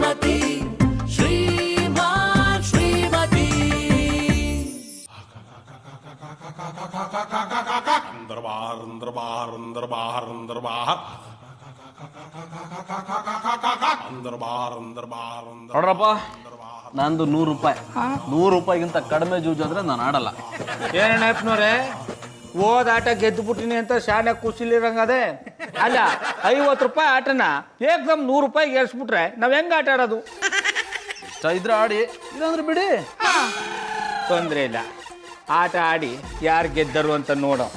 ಶ್ರೀಮತಿ ಶ್ರೀಮಾನ್ ಶ್ರೀಮತಿ दरबार दरबार दरबार दरबार दरबार दरबार ನೋಡ್ರಪ್ಪ ನಂದು 100 ರೂಪಾಯಿ 100 ರೂಪಾಯಿಗಿಂತ ಕಡಿಮೆ ಜೂಜು ಅಂದ್ರೆ ನಾನು ಆಡಲ್ಲ. ಏನಪ್ಪನವ್ರೆ ಓದ್ ಆಟ ಗೆದ್ದು ಬಿಟ್ಟಿನಿ ಅಂತ ಶಾಲೆ ಖುಷಿಲಿರಂಗದೆ ಅಲ್ಲ 50 ರೂಪಾಯಿ ಆಟನ ಏಕದಮ್ 100 ರೂಪಾಯಿಗೆ ಏರ್ಸ್ಬಿಟ್ರೆ ನಾವ್ ಹೆಂಗ ಆಟ ಆಡೋದು? ಇಷ್ಟ ಇದ್ರೆ ಆಡಿ, ಇಲ್ಲಾಂದ್ರೆ ಬಿಡಿ, ತೊಂದ್ರೆ ಇಲ್ಲ. ಆಟ ಆಡಿ ಯಾರು ಗೆದ್ದರು ಅಂತ ನೋಡೋ.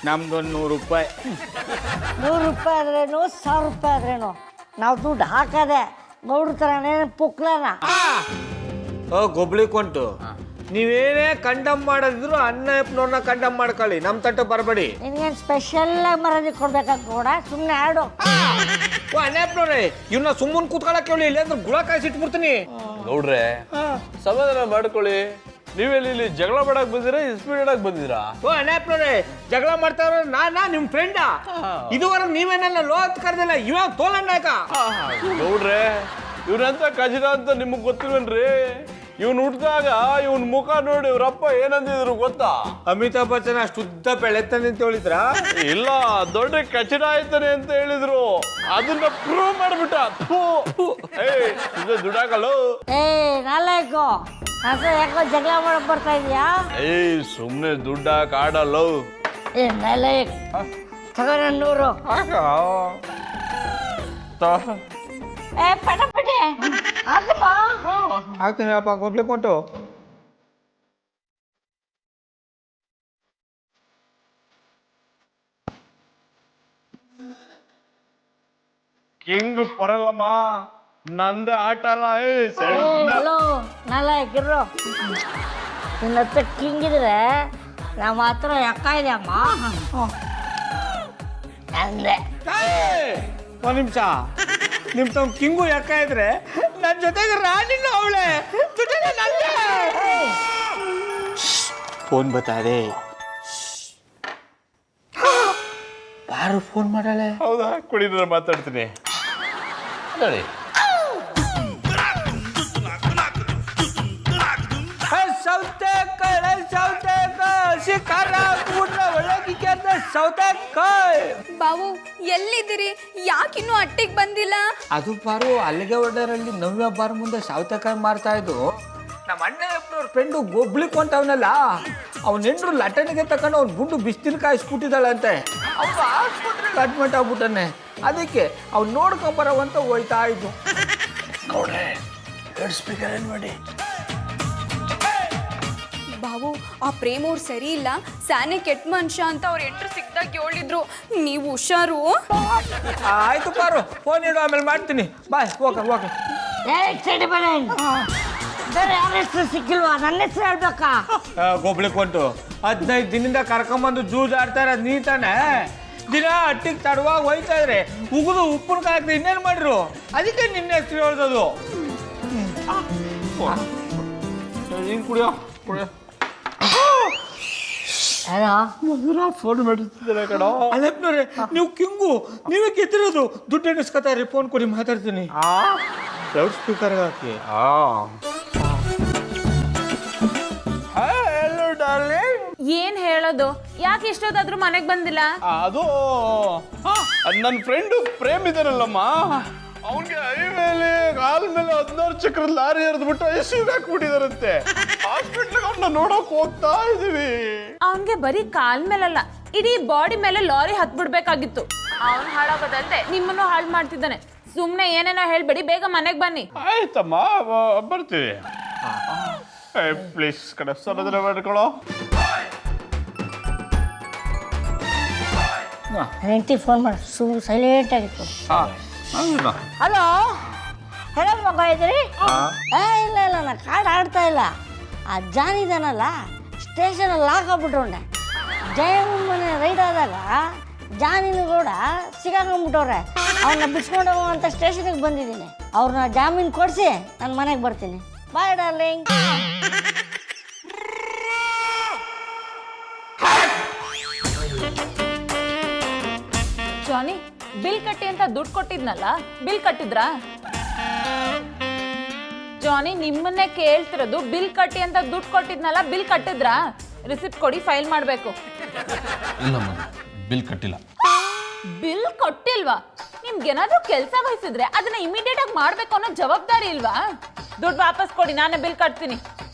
ನಮ್ದೊಂದು 100 ರೂಪಾಯಿ. 100 ರೂಪಾಯಿ ಆದ್ರೇನು 1000 ರೂಪಾಯಿ ಆದ್ರೇನು ನಾವು ದುಡ್ಡು ಹಾಕದೆ ಗೌಡ್ರ ಥರನೇ ಪುಕ್ಲನ. ಗೊಬ್ಳಿ ಕೊಂಟು ನೀವೇನೇ ಕಂಡಮ್ ಮಾಡೋದಿದ್ರು ಅಣ್ಣಪ್ಪನವ್ರನ್ನ ಕಂಡಮ್ ಮಾಡ್ಕೊಳ್ಳಿ, ನಮ್ ತಟ್ಟ ಬರಬೇಡಿ. ನಿನ್ಗೇನು ಸ್ಪೆಷಲ್ ಆಗಿ ಮರದಿ ಕೊಡ್ಬೇಕಂತ ಕೂಡ ಸುಮ್ಮನೆ ಆಡು. ಅಣ್ಣಪ್ಪನವ್ರೆ ಇವ್ನ ಸುಮ್ಮನೆ ಕೂತ್ಕೊಳಕ್ ಹೇಳಿ, ಇಲ್ಲಾಂದ್ರೆ ಗುಳ ಕಾಯಿಸಿಟ್ಬಿಡ್ತೀನಿ. ಗೌಡ್ರೆ ಸಮಾಧಾನ ಮಾಡ್ಕೊಳ್ಳಿ. ನೀವೆಲ್ಲಿ ಇಲ್ಲಿ ಜಗಳ ಮಾಡಕ್ ಬಂದಿರಾ, ಸ್ಪೀಡ್ ಆಡಕ್ ಬಂದಿರಾ? ಅಣ್ಣಪ್ಪನವ್ರೆ ಜಗಳ ಮಾಡ್ತಾರ ನಾನಾ ನಿಮ್ ಫ್ರೆಂಡಾ? ಇದುವರೆಗೆ ನೀವೇನೆಲ್ಲ ಲೋತ್ ಕರ್ದಿಲ್ಲ, ಇವಾಗ ತೋಲಣ್ಣಾಕ. ಗೌಡ್ರೆ ಇವ್ರಂತ ಕಜಿರ ಅಂತ ನಿಮಗ್ ಗೊತ್ತಿಲ್ವೇನ್ರಿ? ಇವ್ನು ಹುಟ್ಟಿದಾಗ ಇವನ್ ಮುಖ ನೋಡಿ ಇವ್ರಪ್ಪ ಏನಂದಿದ್ರು ಗೊತ್ತಾ? ಅಮಿತಾಬ್ ಬಚ್ಚನ್ ಅಷ್ಟು ಉದ್ದ ಬೆಳೆತಾನೆ ಅಂತ ಹೇಳಿದ್ರ? ಇಲ್ಲ, ದೊಡ್ಡ ಕಚಡ ಆಯ್ತಾನೆ ಅಂತ ಹೇಳಿದ್ರು. ಅದನ್ನ ಪ್ರೂವ್ ಮಾಡ್ಬಿಟ್ಟ. ದುಡಾಕಲ್ಲ. ಏ ನಾಲ್ಕು ಅಂತ ಯಾಕೋ ಜಗಳ ಮಾಡಕ್ ಬರ್ತಾ ಇದೀಯಾ? ಸುಮ್ನೆ ದುಡ್ಡಾಕ ಆಡಲ್ಲ. ಏ ನಾಲ್ಕು ತಗೋ 100. ಏ ಪಟ ಪಟೆ ಹಾಕಪ್ಪ. ಹಾಕ್ತೀನಿ ಅಪ್ಪ, ಗೊಬ್ಲಿ ಕೊಂಟು. ಕಿಂಗ್ ಬರಲ್ಲಮ್ಮ, ನಂದ ಆಟ ಅಲ್ಲ. ಹಲೋ ನಾಲ್ಕಿರೋ ನಿನ್ನ ಹತ್ರ ಕಿಂಗಿದ್ರೆ ನಮ್ಮ ಹತ್ರ ಎಕ್ಕ ಇದೆ ಅಮ್ಮ. ಅಂದೆ ಒಂದ್ ನಿಮಿಷ, ನಿಮ್ ತಮ್ಮ ಕಿಂಗು ಯಾಕ ಇದ್ರೆ ನನ್ನ ಜೊತೆಗೆ ರಾಣಿನ ಅವಳೆ. ಫೋನ್ ಬತ್ತಾದೆ, ಯಾರು ಫೋನ್ ಮಾಡಾಳೆ? ಹೌದಾ, ಕುಡಿದ್ರೆ ಮಾತಾಡ್ತೀನಿ. ಹೇಳಿ. ಬಾವು ಎಲ್ಲಿದ್ದೀರಿ? ಯಾಕಿನ್ನೂ ಅಟ್ಟಿಗೆ ಬಂದಿಲ್ಲ? ಅದು ಬಾರು ಅಲ್ಲಿಗೆ ಒಡ್ಡರಲ್ಲಿ ನವ್ಯ ಬಾರ್ ಮುಂದೆ ಸೌತೆಕಾಯಿ ಮಾರ್ತಾ ಇದ್ದು. ನಮ್ಮ ಅಣ್ಣಪ್ಪನವ್ರ ಫ್ರೆಂಡು ಗೊಬ್ಳಿ ಕೊಂಟವನಲ್ಲ, ಅವ್ನ ಹೆಂಡ್ರು ಲಟನಿಗೆ ತಕೊಂಡು ಅವ್ನ ಗುಂಡು ಬಿಸ್ತಿನ ಕಾಯಿಸ್ಬಿಟ್ಟಿದ್ದಾಳಂತೆ. ಅವ್ನು ಆಸ್ಪತ್ರೆಗೆ ಅಡ್ಮಿಟ್ ಆಗ್ಬಿಟ್ಟಾನೆ. ಅದಕ್ಕೆ ಅವ್ನು ನೋಡ್ಕೊಂಬರವಂತ ಹೋಯ್ತಾ ಇದ್ದು. ಮಾಡಿ ಬಾವು ಆ ಪ್ರೇಮ್ ಅವ್ರು ಸರಿ ಇಲ್ಲ, ಸ್ಯಾನೆ ಕೆಟ್ಟ ಮನುಷ್ಯ ಅಂತ ಅವ್ರ ಎಂಟ್ರು ಸಿಕ್ದಾಗ ಹೇಳಿದ್ರು. ನೀವು ಹುಷಾರು. ಆಯ್ತು ಪಾರು, ಫೋನ್ ಇಡು, ಆಮೇಲೆ ಮಾಡ್ತೀನಿ. ಬಾಯ್, ಹೋಗ. ಬೇರೆ ಯಾರ ಹೆಸರು ಸಿಕ್ಕಿಲ್ವಾ? ನನ್ನ ಹೆಸರು ಹೇಳ್ಬೇಕಾ? ಗೊಬ್ಳಿ ಕೊಂಟು 15 ದಿನದಿಂದ ಕರ್ಕೊಂಬಂದು ಜೂಜ್ ಆಡ್ತಾ ಇರೋದು ನೀ ತಾನೆ. ದಿನ ಅಟ್ಟಿಗೆ ತಡವಾಗಿ ಹೋಯ್ತಾ ಇದ್ರೆ ಉಗಿದು ಉಪ್ಪಿನಕಾಯಿ ಹಾಕ್ದೆ ಇನ್ನೇನು ಮಾಡಿರು? ಅದಕ್ಕೆ ನಿನ್ನ ಹೆಸರು ಹೇಳ್ದದು. ನೀನು ಕುಡಿಯೋ. ಫೋನ್ ಮಾಡಿರ್ತಿದ್ದಾರೆ ಕಣ. ಅಲ್ಲಪ್ಪನವ್ರೆ ನೀವು ಕಿಂಗು, ನೀವೇ ಗೆದ್ದಿರೋದು. ದುಡ್ಡು ಎಣಿಸ್ಕೊತಾರೆ, ಫೋನ್ ಕೊಡಿ ಮಾತಾಡ್ತೀನಿ. ಲೌಡ್ ಸ್ಪೀಕರ್ ಹಾಕಿ. ಏನ್ ಹೇಳೋದು? ಯಾಕೆ ಇಷ್ಟೊತ್ತಾದ್ರೂ ಮನೆಗೆ ಬಂದಿಲ್ಲ? ಅದು ನನ್ನ ಫ್ರೆಂಡು ಪ್ರೇಮ್ ಇದಾರಲ್ಲಮ್ಮ, ಅವನ್ಗೆ ಐ ಮೇಲೆ ಕಾಲ್ ಮೇಲೆ 16 ಚಕ್ರದ ಲಾರಿ ಎರೆದ್ಬಿಟ್ಟು ಐಸಿಯುಗೆ ಹಾಕ್ಬಿಟ್ಟಿದಾರಂತೆ. ಹಾಸ್ಪಿಟ್ಲಿಗೆ ಅವ್ನ ನೋಡಕ್ ಹೋಗ್ತಾ ಇದೀವಿ. ಅವನ್ಗೆ ಬರೀ ಕಾಲ್ ಮೇಲಲ್ಲ, ಇಡೀ ಬಾಡಿ ಮೇಲೆ ಲಾರಿ ಹತ್ಬಿಡ್ಬೇಕಾಗಿತ್ತು. ಅವ್ನು ಹಾಳಾಗೋದಲ್ದೆ ನಿಮ್ಮನ್ನು ಹಾಳು ಮಾಡ್ತಿದ್ದಾನೆ. ಸುಮ್ನೆ ಏನೇನೋ ಹೇಳ್ಬೇಡಿ, ಬೇಗ ಮನೆಗೆ ಬನ್ನಿ. ಆಯ್ತಮ್ಮ, ಬರ್ತೀವಿ. ಪ್ಲೀಸ್ ಕಡೆ ಸರದ್ರ ಮಾಡ್ಕೊಳ್ಳೋ. ಹೆಂಡತಿ ಫೋನ್ ಮಾಡಿ ಸೈಲೆಂಟ್ ಆಗಿತ್ತು. ಹಲೋ ಹೇಳೋ ಮಗ ಇದ್ರಿ? ಇಲ್ಲ ನಾನು ಕಾರ್ಡ್ ಆಡ್ತಾ ಇಲ್ಲ. ಆ ಜಾನ್ ಇದಾನಲ್ಲ, ಸ್ಟೇಷನಲ್ಲಿ ಹಾಕಾಗ್ಬಿಟ್ರೆ ಜಯಮ್ಮನ ಮನೆ ರೈಡ್ ಆದಾಗ ಜಾಮೀನು ಕೂಡ ಸಿಗಾಕೊಂಡ್ಬಿಟ್ಟವ್ರೆ. ಅವ್ರನ್ನ ಬಿಡ್ಸ್ಕೊಂಡು ಹೋಗುವಂಥ ಸ್ಟೇಷನಿಗೆ ಬಂದಿದ್ದೀನಿ. ಅವ್ರನ್ನ ಜಾಮೀನು ಕೊಡಿಸಿ ನಾನು ಮನೆಗೆ ಬರ್ತೀನಿ. ಬಾಯ್ ಡಾರ್ಲಿಂಗ್. ಜಾನಿ ಬಿಲ್ ಕಟ್ಟಿ ಅಂತ ದುಡ್ಡು ಕೊಟ್ಟಿದ್ನಲ್ಲ, ಬಿಲ್ ಕಟ್ಟಿದ್ರಾ? ಜಾನಿ ನಿಮ್ಮನ್ನೇ ಕೇಳ್ತಿರೋದು, ಬಿಲ್ ಕಟ್ಟಿ ಅಂತ ದುಡ್ಡು ಕೊಟ್ಟಿದ್ನಲ್ಲ, ಬಿಲ್ ಕಟ್ಟಿದ್ರಾ? ರಿಸಿಪ್ಟ್ ಕೊಡಿ, ಫೈಲ್ ಮಾಡಬೇಕು. ಇಲ್ಲ ಮದು, ಬಿಲ್ ಕಟ್ಟಿಲ್ಲ. ಬಿಲ್ ಕೊಟ್ಟಿಲ್ವಾ? ನಿಮ್ಗೇನಾದ್ರೂ ಕೆಲಸ ವಹಿಸಿದ್ರೆ ಅದನ್ನ ಇಮಿಡಿಯೇಟ್ ಆಗಿ ಮಾಡ್ಬೇಕು ಅನ್ನೋ ಜವಾಬ್ದಾರಿ ಇಲ್ವಾ? ದುಡ್ಡು ವಾಪಸ್ ಕೊಡಿ, ನಾನೇ ಬಿಲ್ ಕಟ್ತೀನಿ.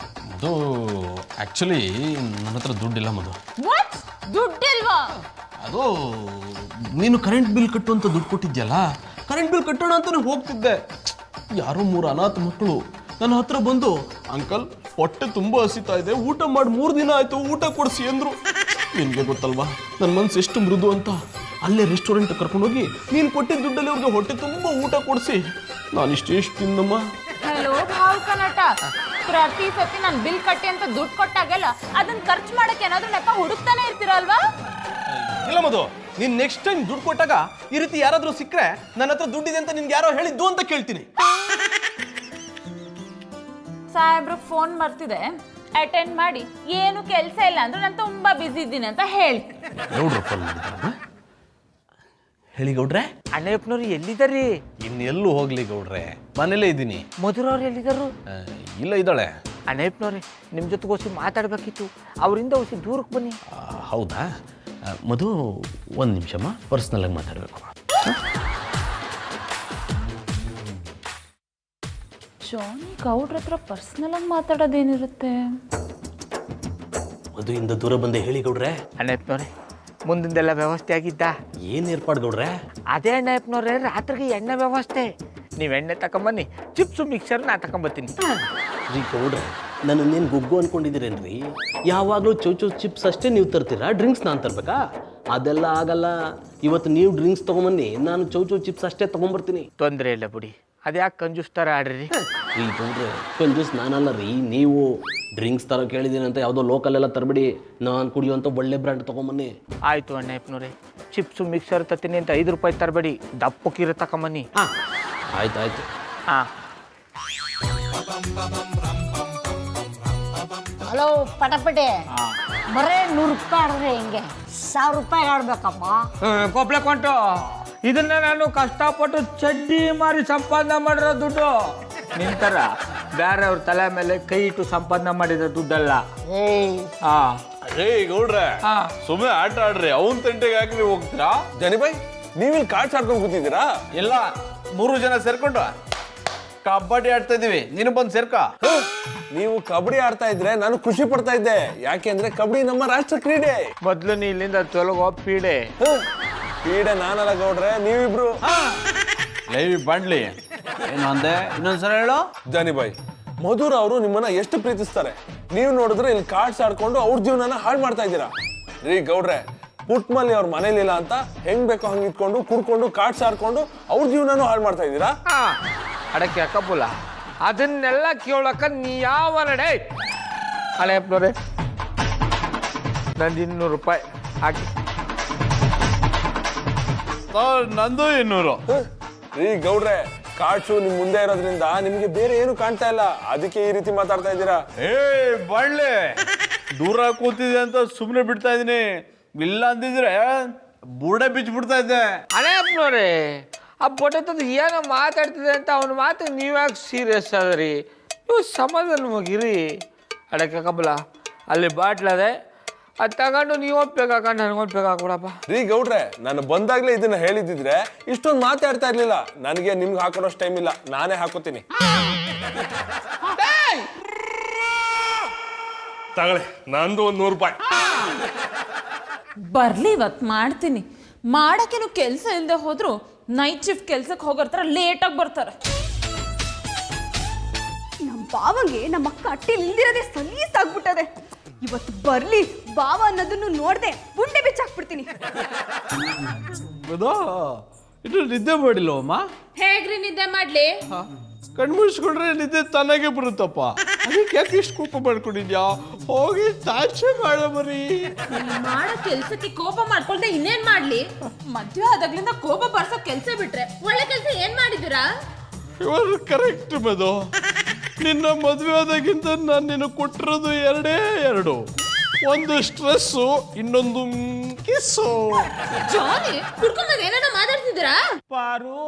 ಅದು ಆ್ಯಕ್ಚುಲಿ ನನ್ನ ಹತ್ರ ದುಡ್ಡಿಲ್ಲ ಮದು. ವಾಟ್? ದುಡ್ಡಿಲ್ವಾ? ಅದು ನೀನು ಕರೆಂಟ್ ಬಿಲ್ ಕಟ್ಟು ಅಂತ ದುಡ್ಡು ಕೊಟ್ಟಿದ್ಯಲ್ಲ, ಕರೆಂಟ್ ಬಿಲ್ ಕಟ್ಟೋಣ ಅಂತಾನೆ ಹೋಗ್ತಿದ್ದೆ. ಯಾರೋ 3 ಅನಾಥ ಮಕ್ಕಳು ನನ್ನ ಹತ್ರ ಬಂದು, ಅಂಕಲ್ ಹೊಟ್ಟೆ ತುಂಬ ಹಸಿತಾ ಇದೆ, ಊಟ ಮಾಡಿ 3 ದಿನ ಆಯ್ತು, ಊಟ ಕೊಡಿಸಿ ಅಂದ್ರು. ನಿನಗೆ ಗೊತ್ತಲ್ವಾ ನನ್ನ ಮನ್ಸು ಎಷ್ಟು ಮೃದು ಅಂತ. ಅಲ್ಲೇ ರೆಸ್ಟೋರೆಂಟ್ ಕರ್ಕೊಂಡೋಗಿ ನೀನು ಕೊಟ್ಟಿದ್ದ ದುಡ್ಡಲ್ಲಿ ಅವ್ರಿಗೆ ಹೊಟ್ಟೆ ತುಂಬ ಊಟ ಕೊಡಿಸಿ ನಾನು ಇಷ್ಟೇಷ್ಟು ತಿಂದಮ್ಮ. ಹಲೋ ಭಾವುಕ ನಟ, ಪ್ರತಿ ಸತಿ ನಾನು ಬಿಲ್ ಕಟ್ಟಿ ಅಂತ ದುಡ್ಡು ಕೊಟ್ಟಾಗೆಲ್ಲ ಅದನ್ನ ಖರ್ಚು ಮಾಡಕ್ಕೆ ಏನಾದ್ರೂ ನೆಪ ಹುಡುಕ್ತಾನೆ ಇರ್ತೀರಲ್ವಾ? ಇಲ್ಲ ಮದು, ನೀನು ನೆಕ್ಸ್ಟ್ ಟೈಮ್ ದುಡ್ಡು ಕೊಟ್ಟಾಗ ಈ ರೀತಿ ಯಾರಾದರೂ ಸಿಕ್ಕರೆ ನನ್ನ ಹತ್ರ ದುಡ್ಡಿದೆ ಅಂತ ನಿನ್ಗೆ ಯಾರೋ ಹೇಳಿದ್ದು ಅಂತ ಕೇಳ್ತೀನಿ. ಸಾಹೇಬ್ರಿಗೆ ಫೋನ್ ಬರ್ತಿದೆ, ಅಟೆಂಡ್ ಮಾಡಿ. ಏನು ಕೆಲಸ ಇಲ್ಲ ಅಂದ್ರೆ ನಾನು ತುಂಬಾ ಬಿಸಿ ಇದ್ದೀನಿ ಅಂತ ಹೇಳಿ. ಗೌಡ್ರ ಫೋನ್ ಮಾಡಿದ್ದಾರಮ್ಮ. ಹೇಳಿ ಗೌಡ್ರೆ. ಅಣ್ಣಪ್ಪನವ್ರು ಎಲ್ಲಿದ್ದಾರಿ? ಇನ್ನೆಲ್ಲೂ ಹೋಗ್ಲಿ ಗೌಡ್ರೆ, ಮನೇಲೇ ಇದ್ದೀನಿ. ಮಧುರವ್ರು ಎಲ್ಲಿದ್ದಾರು? ಇಲ್ಲ ಇದ್ದಾಳೆ. ಅಣ್ಣಪ್ಪನವ್ರಿ, ನಿಮ್ಮ ಜೊತೆಗೆ ಹೊಸಿ ಮಾತಾಡ್ಬೇಕಿತ್ತು, ಅವರಿಂದ ಹೊಸಿ ದೂರಕ್ಕೆ ಬನ್ನಿ. ಹೌದಾ ಮಧು, 1 ನಿಮಿಷಮ್ಮ, ಪರ್ಸ್ನಲಾಗಿ ಮಾತಾಡಬೇಕು. ಜಾನಿ ಗೌಡ್ರ ಹತ್ರ ಪರ್ಸನಲ್ ಆಗಿ ಮಾತಾಡೋದೇನಿರುತ್ತೆ? ಮಧುವಿಂದ ದೂರ ಬಂದೆ ಹೇಳಿ ಗೌಡ್ರೆ. ಅಣ್ಣಪ್ಪನವ್ರೆ, ಮುಂದಿಂದೆಲ್ಲ ವ್ಯವಸ್ಥೆ ಆಗಿದ್ದ? ಏನು ಏರ್ಪಾಡು ಗೌಡ್ರೆ? ಅದೇ ಅಣ್ಣಪ್ಪನವ್ರೆ, ರಾತ್ರಿಗೆ ಎಣ್ಣೆ ವ್ಯವಸ್ಥೆ. ನೀವು ಎಣ್ಣೆ ತಗೊಂಬನ್ನಿ, ಚಿಪ್ಸು ಮಿಕ್ಸರ್ ನಾ ತಗೊಂಬತ್ತೀನಿ. ರೀ ಗೌಡ್ರೆ, ನನ್ನನ್ನೇನು ಗುಗ್ಗು ಅನ್ಕೊಂಡಿದ್ದೀರೇನ್ರಿ? ಯಾವಾಗಲೂ ಚೌಚೌ ಚಿಪ್ಸ್ ಅಷ್ಟೇ ನೀವು ತರ್ತೀರಾ, ಡ್ರಿಂಕ್ಸ್ ನಾನು ತರಬೇಕಾ? ಅದೆಲ್ಲ ಆಗಲ್ಲ. ಇವತ್ತು ನೀವು ಡ್ರಿಂಕ್ಸ್ ತೊಗೊಂಬನ್ನಿ, ನಾನು ಚೌಚೌ ಚಿಪ್ಸ್ ಅಷ್ಟೇ ತೊಗೊಂಬರ್ತೀನಿ. ತೊಂದರೆ ಇಲ್ಲ ಬಿಡಿ, ಅದ್ಯಾಕೆ ಕಂಜೂಸ್ ಥರ ಆಡ್ರಿ? ರೀ ಗೌಡ್ರೆ, ಕಂಜೂಸ್ ನಾನಲ್ಲ ರೀ, ನೀವು ಡ್ರಿಂಕ್ಸ್ ಥರ ಕೇಳಿದ್ದೀನಿ ಅಂತ ಯಾವುದೋ ಲೋಕಲೆಲ್ಲ ತರಬೇಡಿ, ನಾನು ಕುಡಿಯುವಂಥ ಒಳ್ಳೆ ಬ್ರ್ಯಾಂಡ್ ತೊಗೊಂಬನ್ನಿ. ಆಯಿತು ಅಣ್ಣಪ್ಪನವ್ರೆ, ಚಿಪ್ಸು ಮಿಕ್ಸರ್ ತತ್ತೀನಿ ಅಂತ 5 ರೂಪಾಯಿ ತರಬೇಡಿ, ದಪ್ಪಕ್ಕಿರೋ ತಗೊಂಬನ್ನಿ. ಹಾಂ ಆಯ್ತು ಆಯಿತು. ಹಾಂ. ಹಲೋ ಪಟಪಟೆ, ಬರೇ 100 ರೂಪಾಯಿ ಆಡ್ರಿ, ಹಿಂಗೆ 1000 ರೂಪಾಯಿ ಆಡ್ಬೇಕಪ್ಪ. ಕೊಪ್ಲೆ ಕೊಂಟು, ಇದನ್ನ ನಾನು ಕಷ್ಟಪಟ್ಟು ಚಡ್ಡಿ ಮಾರಿ ಸಂಪಾದನೆ ಮಾಡಿರೋ ದುಡ್ಡು. ನಿಂತರ ಬೇರೆಯವ್ರ ತಲೆ ಮೇಲೆ ಕೈ ಇಟ್ಟು ಸಂಪಾದನೆ ಮಾಡಿದ ದುಡ್ಡಲ್ಲ. ಹಾಂ ರೇ ಗೌಡ್ರೆ, ಹಾಂ, ಸುಮ್ಮನೆ ಆಟ ಆಡ್ರಿ, ಅವನ್ ತಂಟೆಗೆ ಹಾಕಿ ನೀವು ಹೋಗ್ತೀರಾ? ಜನಿ ಬಾಯ್, ನೀವಿಲ್ಲಿ ಕಾರ್ಡ್ಸ್ ಆಡ್ಕೊಂಡು ಕೂತಿದ್ದೀರಾ? ಇಲ್ಲ, 3 ಜನ ಸೇರ್ಕೊಂಡು ಕಬಡ್ಡಿ ಆಡ್ತಾ ಇದೀವಿ, ನೀನು ಬಂದು ಸೇರ್ಕ. ನೀವು ಕಬಡ್ಡಿ ಆಡ್ತಾ ಇದ್ರೆ ನಾನು ಖುಷಿ ಪಡ್ತಾ ಇದ್ದೆ, ಯಾಕೆ ಅಂದ್ರೆ ಕಬಡ್ಡಿ ನಮ್ಮ ರಾಷ್ಟ್ರ ಕ್ರೀಡೆ. ಮೊದಲು ನೀ ಇಲ್ಲಿಂದ ತೊಲಗೋ ಪೀಡೆ. ಕ್ರೀಡೆ ನಾನಲ್ಲ ಗೌಡ್ರೆ, ನೀವಿಬ್ರು. ಲೈವ್ ಬಾಂಡ್ಲಿ ಏನು ಅಂದೆ, ಇನ್ನೊಂದ್ಸಲ ಹೇಳು. ಜನಿ ಬಾಯ್, ಮಧುರ್ ಅವರು ನಿಮ್ಮನ್ನ ಎಷ್ಟು ಪ್ರೀತಿಸ್ತಾರೆ. ನೀವು ನೋಡಿದ್ರೆ ಇಲ್ಲಿ ಕಾರ್ಡ್ಸ್ ಆಡ್ಕೊಂಡು ಅವ್ರ ಜೀವನನ ಹಾಳು ಮಾಡ್ತಾ ಇದ್ದೀರಾ. ರೀ ಗೌಡ್ರೆ, ಪುಟ್ಮಲ್ಲಿ ಅವ್ರ ಮನೇಲಿಲ್ಲ ಅಂತ ಹೆಂಗ್ ಬೇಕೋ ಹಂಗೆ ಇಟ್ಕೊಂಡು ಕುಡ್ಕೊಂಡು ಕಾರ್ಡ್ಸ್ ಆಡ್ಕೊಂಡು ಅವ್ರ ಜೀವನನೂ ಹಾಳು ಮಾಡ್ತಾ ಇದ್ದೀರಾ. ಅಡಕ್ಕೆ ಕಬ್ಬುಲ, ಅದನ್ನೆಲ್ಲ ಕೇಳಕ ನೀ ಯಾವ ನಡೆ? ಅಣ್ಣಪ್ಪನವ್ರೆ, ನಂದು 200 ರೂಪಾಯಿ ಹಾಕಿ. ನಂದು 200. ರೀ ಗೌಡ್ರೆ, ಕಾರ್ಡ್ಸು ನಿಮ್ ಮುಂದೆ ಇರೋದ್ರಿಂದ ನಿಮ್ಗೆ ಬೇರೆ ಏನು ಕಾಣ್ತಾ ಇಲ್ಲ, ಅದಕ್ಕೆ ಈ ರೀತಿ ಮಾತಾಡ್ತಾ ಇದ್ದೀರಾ. ಏ ಬಾಂಡ್ಲೆ, ದೂರ ಕೂತಿದೆ ಅಂತ ಸುಮ್ಮನೆ ಬಿಡ್ತಾ ಇದೀನಿ, ಇಲ್ಲ ಅಂದಿದ್ರೆ ಬುಡೆ ಬಿಚ್ಚಿಬಿಡ್ತಾ ಇದ್ದೆ. ಅಣ್ಣಪ್ಪನವ್ರೆ, ಆ ಪೊಟೆತದ ಏನೋ ಮಾತಾಡ್ತಿದೆ ಅಂತ ಅವನ ಮಾತು ನೀವ್ಯಾಕೆ ಸೀರಿಯಸ್ ಆದ್ರಿ? ನೀವು ಸಮಾಧಾನ ಹೋಗಿರಿ. ಅಡಕ್ಕೆ ಕಬ್ಬಲ, ಅಲ್ಲಿ ಬಾಟ್ಲದೆ, ಅದು ತಗೊಂಡು ನೀವು ಒಪ್ಬೇಕಾಕ, ನನಗೊಂದು ಬೇಕಾಕೊಡಪ್ಪ. ರೀ ಗೌಡ್ರೆ, ನಾನು ಬಂದಾಗ್ಲೇ ಇದನ್ನ ಹೇಳಿದ್ರೆ ಇಷ್ಟೊಂದು ಮಾತಾಡ್ತಾ ಇರ್ಲಿಲ್ಲ. ನನಗೆ ನಿಮ್ಗೆ ಹಾಕೊಡೋಷ್ಟು ಟೈಮ್ ಇಲ್ಲ, ನಾನೇ ಹಾಕೋತೀನಿ. ತಗೊಳ್ಳಿ, ನಂದು 100 ರೂಪಾಯಿ. ಬರ್ಲಿ, ಇವತ್ತು ಮಾಡ್ತೀನಿ. ಮಾಡಕ್ಕೇನು ಕೆಲಸ ಇಲ್ಲದೆ ಹೋದ್ರು ನೈಟ್ ಶಿಫ್ಟ್ ಕೆಲ್ಸಕ್ಕೆ ಹೋಗೋರ್ತಾರ ಲೇಟಾಗಿ ಬರ್ತಾರೆ. ನಮ್ಮ ಬಾವಂಗೆ ನಮ್ಮ ಅಕ್ಕ ಅಟ್ಟಿಲ್ ಇಲ್ದಿರೋದೇ ಸಲೀಸಾಗ್ಬಿಟ್ಟದೆ. ಇವತ್ತು ಬರ್ಲಿ, ಬಾವ ಅನ್ನೋದನ್ನು ನೋಡ್ದೆ ಬುಂಡೆ ಬಿಚ್ಚಾಕ್ಬಿಡ್ತೀನಿ. ಇದು ನಿದ್ದೆ ಮಾಡಿಲ್ಲವಮ್ಮ? ಹೇಗ್ರಿ ನಿದ್ದೆ ಮಾಡ್ಲಿ? ಕಣ್ಮುಚ್ಕೊಂಡ್ರೆ ನಿದ್ದೆ ತನಗೆ ಬರುತ್ತಪ್ಪ. ಅದಕ್ಕೆ ಯಾಕೆ ಇಷ್ಟು ಕೋಪ ಮಾಡ್ಕೊಂಡಿದ್ಯಾ? ಹೋಗಿ ತಾಚೆ ಮಾಡ ಬರೀ. ಮಾಡೋ ಕೆಲ್ಸಕ್ಕೆ ಕೋಪ ಮಾಡ್ಕೊಳ್ದೆ ಇನ್ನೇನ್ ಮಾಡ್ಲಿ? ಮದ್ವೆ ಆದಾಗ್ಲಿಂದ ಕೋಪ ಬರ್ಸೋ ಕೆಲ್ಸ ಬಿಟ್ರೆ ಒಳ್ಳೆ ಕೆಲ್ಸ ಏನ್ ಮಾಡಿದೀರಾ? ಇವರು ಕರೆಕ್ಟ್ ಮದು. ನಿನ್ನ ಮದ್ವೆ ಆದಾಗಿಂತ ನಾನು ನಿನಗೆ ಕೊಟ್ಟಿರೋದು 2. ಒಂದು ಸ್ಟ್ರೆಸ್ಸು, ಇನ್ನೊಂದು ಕಿಸ್ಸು. ಜಾನಿ ಕುಡ್ಕೊಂಡ್ ಏನೇನೋ ಮಾತಾಡ್ತಿದ್ದೀರಾ? ಪಾರು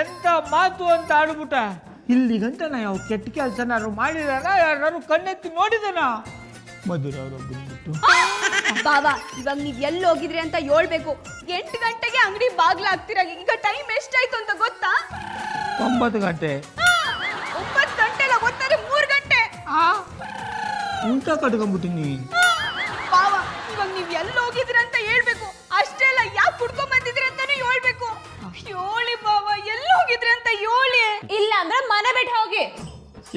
ಎಂತ ಮಾತು ಅಂತ ಆಡ್ಬಿಟ್ಟ. ಇಲ್ಲಿಗಂತ ನಾ ಯಾವ ಕೆಟ್ಟ ಕೆಲಸ ನಾನು ಮಾಡಿದಾರ, ಯಾರು ಕಣ್ಣೆತ್ತಿ ನೋಡಿದನ? ಮಧುರ ಅವರು ಬಂದ್ಬಿಟ್ಟು ಬಾಬಾ ಇವಾಗ ನೀವ್ ಎಲ್ಲಿ ಹೋಗಿದ್ರಿ ಅಂತ ಹೇಳ್ಬೇಕು. 8 ಗಂಟೆಗೆ ಅಂಗಡಿ ಬಾಗ್ಲಾಗ್ತೀರ. ಈಗ ಟೈಮ್ ಎಷ್ಟಾಯ್ತು ಅಂತ ಗೊತ್ತಾ? 9 ಗಂಟೆ. 9 ಗಂಟೆ ಎಲ್ಲ ಗೊತ್ತಾರೆ, 3 ಗಂಟೆ. ಊಟ ಕಟ್ಕೊಂಡ್ಬಿಟ್ಟಿನಿ. ಬಾಬಾ ಇವಾಗ ನೀವ್ ಎಲ್ಲಿ ಹೋಗಿದ್ರಿ ಅಂತ ಹೇಳ್ಬೇಕು. ಅಷ್ಟೇ ಅಲ್ಲ, ಯಾಕೆ ಕುಡ್ಕೊಂಡ್ ಬಂದಿದ್ರಿ ಅಂತಾನು ಹೇಳ್ಬೇಕು. ಹೇಳಿ ಬಾಬಾ, ಎಲ್ಲಿ ಹೋಗಿದ್ರಿ ಅಂತ ಹೇಳಿ. ಇಲ್ಲ ಅಂದ್ರೆ ಮನೆ ಬಿಟ್ಟು ಹೋಗಿ.